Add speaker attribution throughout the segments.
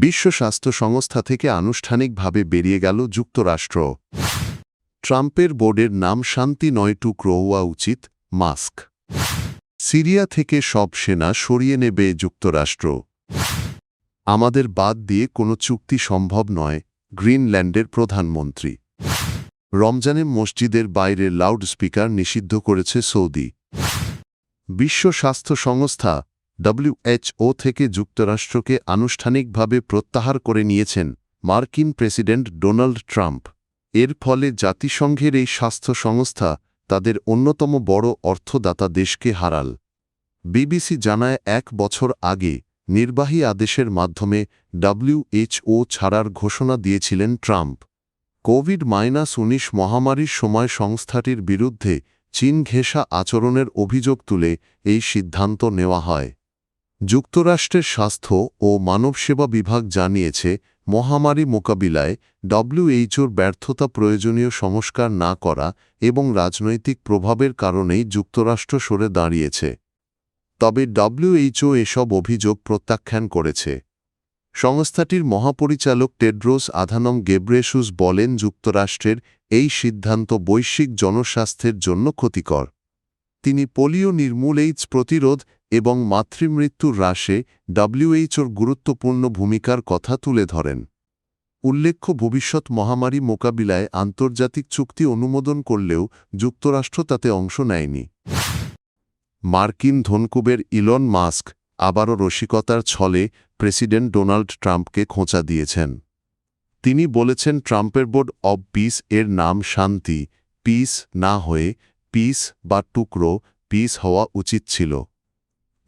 Speaker 1: বিশ্ব স্বাস্থ্য সংস্থা থেকে আনুষ্ঠানিকভাবে বেরিয়ে গেল যুক্তরাষ্ট্র। ট্রাম্পের বোর্ডের নাম শান্তি নয় টুকরো হওয়া উচিত, মাস্ক। সিরিয়া থেকে সব সেনা সরিয়ে নেবে যুক্তরাষ্ট্র। আমাদের বাদ দিয়ে কোনো চুক্তি সম্ভব নয়, গ্রিনল্যান্ডের প্রধানমন্ত্রী। রমজানে মসজিদের বাইরে লাউডস্পিকার নিষিদ্ধ করেছে সৌদি। বিশ্ব স্বাস্থ্য সংস্থা WHO থেকে যুক্তরাষ্ট্রকে আনুষ্ঠানিকভাবে প্রত্যাহার করে নিয়েছেন মার্কিন প্রেসিডেন্ট ডোনাল্ড ট্রাম্প। এর ফলে জাতিসংঘের এই স্বাস্থ্য সংস্থা তাদের অন্যতম বড় অর্থদাতা দেশকে হারাল। বিবিসি জানায় 1 বছর আগে নির্বাহী আদেশের মাধ্যমে WHO ছাড়ার ঘোষণা দিয়েছিলেন ট্রাম্প। কোভিড-19 মহামারীর সময় সংস্থাটির বিরুদ্ধে চীন ঘেঁষা আচরণের অভিযোগ তুলে এই সিদ্ধান্ত নেওয়া হয়। যুক্তরাষ্ট্রের স্বাস্থ্য ও মানবসেবা বিভাগ জানিয়েছে, মহামারী মোকাবিলায় WHOর ব্যর্থতা, প্রয়োজনীয় সংস্কার না করা এবং রাজনৈতিক প্রভাবের কারণেই যুক্তরাষ্ট্র সরে দাঁড়িয়েছে। তবে WHO এসব অভিযোগ প্রত্যাখ্যান করেছে। সংস্থাটির মহাপরিচালক টেড্রোস আধানম গেব্রেয়েসুস বলেন, যুক্তরাষ্ট্রের এই সিদ্ধান্ত বৈশ্বিক জনস্বাস্থ্যের জন্য ক্ষতিকর। তিনি পোলিও নির্মূল, এইডস প্রতিরোধ এবং মাতৃমৃত্যু হ্রাসে WHOর গুরুত্বপূর্ণ ভূমিকার কথা তুলে ধরেন। উল্লেখ্য, ভবিষ্যৎ মহামারী মোকাবিলায় আন্তর্জাতিক চুক্তি অনুমোদন করলেও যুক্তরাষ্ট্র তাতে অংশ নেয়নি। মার্কিন ধনকুবের ইলন মাস্ক আবারও রসিকতার ছলে প্রেসিডেন্ট ডোনাল্ড ট্রাম্পকে খোঁচা দিয়েছেন। তিনি বলেছেন, ট্রাম্পের বোর্ড অব পিস এর নাম শান্তি, পিস না হয়ে পিস বা টুকরো পিস হওয়া উচিত ছিল।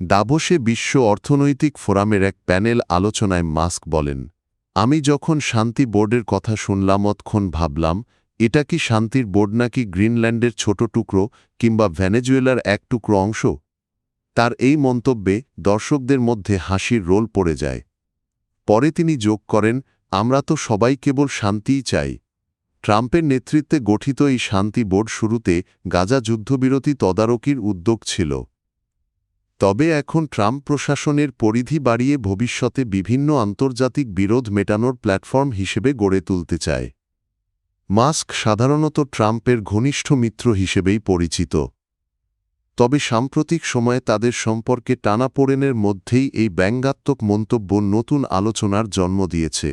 Speaker 1: দাভোসে বিশ্ব অর্থনৈতিক ফোরামের এক প্যানেল আলোচনায় মাস্ক বলেন, আমি যখন শান্তি বোর্ডের কথা শুনলাম তখন ভাবলাম, এটা কি শান্তির বোর্ড নাকি গ্রিনল্যান্ডের ছোট টুকরো কিংবা ভেনেজুয়েলার এক টুকরো অংশ? তার এই মন্তব্যে দর্শকদের মধ্যে হাসির রোল পড়ে যায়। পরে তিনি যোগ করেন, আমরা তো সবাই কেবল শান্তিই চাই। ট্রাম্পের নেতৃত্বে গঠিত এই শান্তি বোর্ড শুরুতে গাজা যুদ্ধবিরতি তদারকির উদ্যোগ ছিল। তবে এখন ট্রাম্প প্রশাসনের পরিধি বাড়িয়ে ভবিষ্যতে বিভিন্ন আন্তর্জাতিক বিরোধ মেটানোর প্ল্যাটফর্ম হিসেবে গড়ে তুলতে চায়। মাস্ক সাধারণত ট্রাম্পের ঘনিষ্ঠ মিত্র হিসেবেই পরিচিত। তবে সাম্প্রতিক সময়ে তাদের সম্পর্কে টানাপোড়েনের মধ্যেই এই ব্যঙ্গাত্মক মন্তব্য নতুন আলোচনার জন্ম দিয়েছে।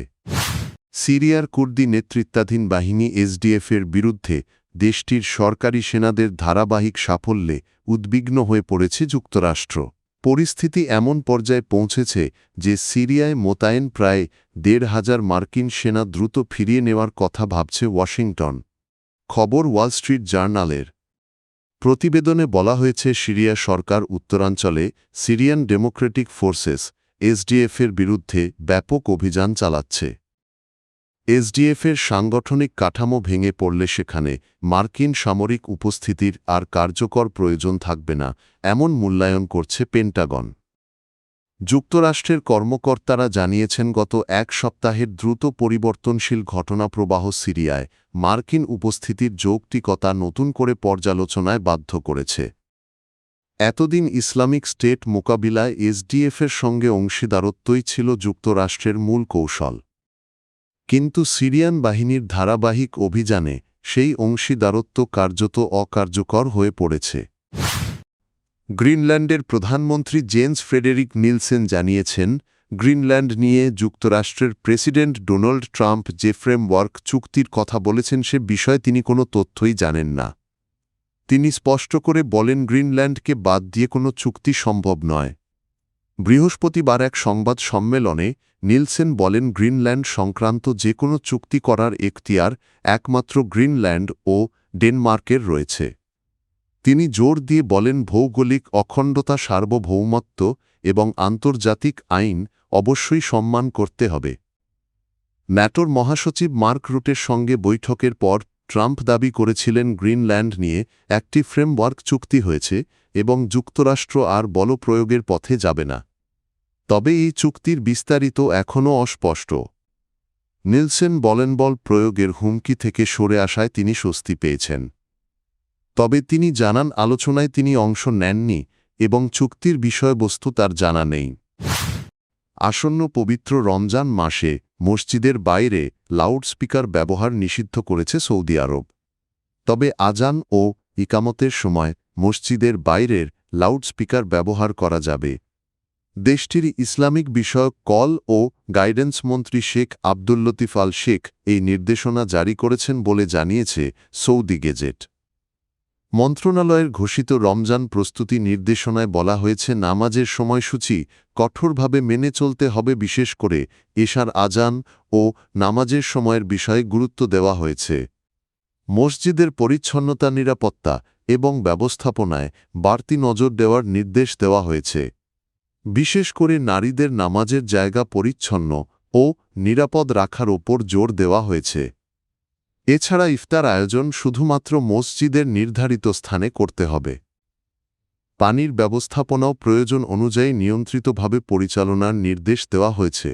Speaker 1: সিরিয়ার কুর্দি নেতৃত্বাধীন বাহিনী SDF-এর বিরুদ্ধে দেশটির সরকারি সেনাদের ধারাবাহিক সাফল্যে উদ্বিগ্ন হয়ে পড়েছে যুক্তরাষ্ট্র। পরিস্থিতি এমন পর্যায়ে পৌঁছেছে যে সিরিয়ায় মোতায়েন প্রায় ১,৫০০ মার্কিন সেনা দ্রুত ফিরিয়ে নেওয়ার কথা ভাবছে ওয়াশিংটন। খবর ওয়াল স্ট্রিট জার্নালের। প্রতিবেদনে বলা হয়েছে, সিরিয়া সরকার উত্তরাঞ্চলে সিরিয়ান ডেমোক্রেটিক ফোর্সেস SDF-এর বিরুদ্ধে ব্যাপক অভিযান চালাচ্ছে। SDF-এর সাংগঠনিক কাঠামো ভেঙে পড়লে সেখানে মার্কিন সামরিক উপস্থিতির আর কার্যকর প্রয়োজন থাকবে না, এমন মূল্যায়ন করছে পেন্টাগন। যুক্তরাষ্ট্রের কর্মকর্তারা জানিয়েছেন, গত 1 সপ্তাহের দ্রুত পরিবর্তনশীল ঘটনাপ্রবাহ সিরিয়ায় মার্কিন উপস্থিতির যৌক্তিকতা নতুন করে পর্যালোচনায় বাধ্য করেছে। এতদিন ইসলামিক স্টেট মোকাবিলায় SDF-এর সঙ্গে অংশীদারত্বই ছিল যুক্তরাষ্ট্রের মূল কৌশল। কিন্তু সিরিয়ান বাহিনীর ধারাবাহিক অভিযানে সেই অংশীদারত্ব কার্যত অকার্যকর হয়ে পড়েছে। গ্রিনল্যান্ডের প্রধানমন্ত্রী জেন্স ফ্রেডেরিক নিলসেন জানিয়েছেন, গ্রিনল্যান্ড নিয়ে যুক্তরাষ্ট্রের প্রেসিডেন্ট ডোনাল্ড ট্রাম্প যে ফ্রেমওয়ার্ক চুক্তির কথা বলেছেন সে বিষয়ে তিনি কোনো তথ্যই জানেন না। তিনি স্পষ্ট করে বলেন, গ্রিনল্যান্ডকে বাদ দিয়ে কোনো চুক্তি সম্ভব নয়। বৃহস্পতিবার এক সংবাদ সম্মেলনে নিলসেন বলেন, গ্রিনল্যান্ড সংক্রান্ত যে কোনো চুক্তি করার এখতিয়ার একমাত্র গ্রিনল্যান্ড ও ডেনমার্কের রয়েছে। তিনি জোর দিয়ে বলেন, ভৌগোলিক অখণ্ডতা, সার্বভৌমত্ব এবং আন্তর্জাতিক আইন অবশ্যই সম্মান করতে হবে। ন্যাটোর মহাসচিব মার্ক রুটের সঙ্গে বৈঠকের পর ট্রাম্প দাবি করেছিলেন, গ্রিনল্যান্ড নিয়ে একটি ফ্রেমওয়ার্ক চুক্তি হয়েছে এবং যুক্তরাষ্ট্র আর বলপ্রয়োগের পথে যাবে না। তবে এই চুক্তির বিস্তারিত এখনও অস্পষ্ট। নিলসেন বলেন, বল প্রয়োগের হুমকি থেকে সরে আসায় তিনি স্বস্তি পেয়েছেন। তবে তিনি জানান, আলোচনায় তিনি অংশ নেননি এবং চুক্তির বিষয়বস্তু তার জানা নেই। আসন্ন পবিত্র রমজান মাসে মসজিদের বাইরে লাউডস্পিকার ব্যবহার নিষিদ্ধ করেছে সৌদি আরব। তবে আজান ও ইকামতের সময় মসজিদের বাইরের লাউডস্পিকার ব্যবহার করা যাবে। দেশটির ইসলামিক বিষয়ক কল ও গাইডেন্স মন্ত্রী শেখ আব্দুল লতিফ আল শেখ এই নির্দেশনা জারি করেছেন বলে জানিয়েছে সৌদি গেজেট। মন্ত্রণালয়ের ঘোষিত রমজান প্রস্তুতি নির্দেশনায় বলা হয়েছে, নামাজের সময়সূচি কঠোরভাবে মেনে চলতে হবে। বিশেষ করে এশার আজান ও নামাজের সময়ের বিষয়ে গুরুত্ব দেওয়া হয়েছে। মসজিদের পরিচ্ছন্নতা, নিরাপত্তা এবং ব্যবস্থাপনায় বাড়তি নজর দেওয়ার নির্দেশ দেওয়া হয়েছে। বিশেষ করে নারীদের নামাজের জায়গা পরিচ্ছন্ন ও নিরাপদ রাখার ওপর জোর দেওয়া হয়েছে। এছাড়া ইফতার আয়োজন শুধুমাত্র মসজিদের নির্ধারিত স্থানে করতে হবে। পানির ব্যবস্থাপনাও প্রয়োজন অনুযায়ী নিয়ন্ত্রিতভাবে পরিচালনার নির্দেশ দেওয়া হয়েছে।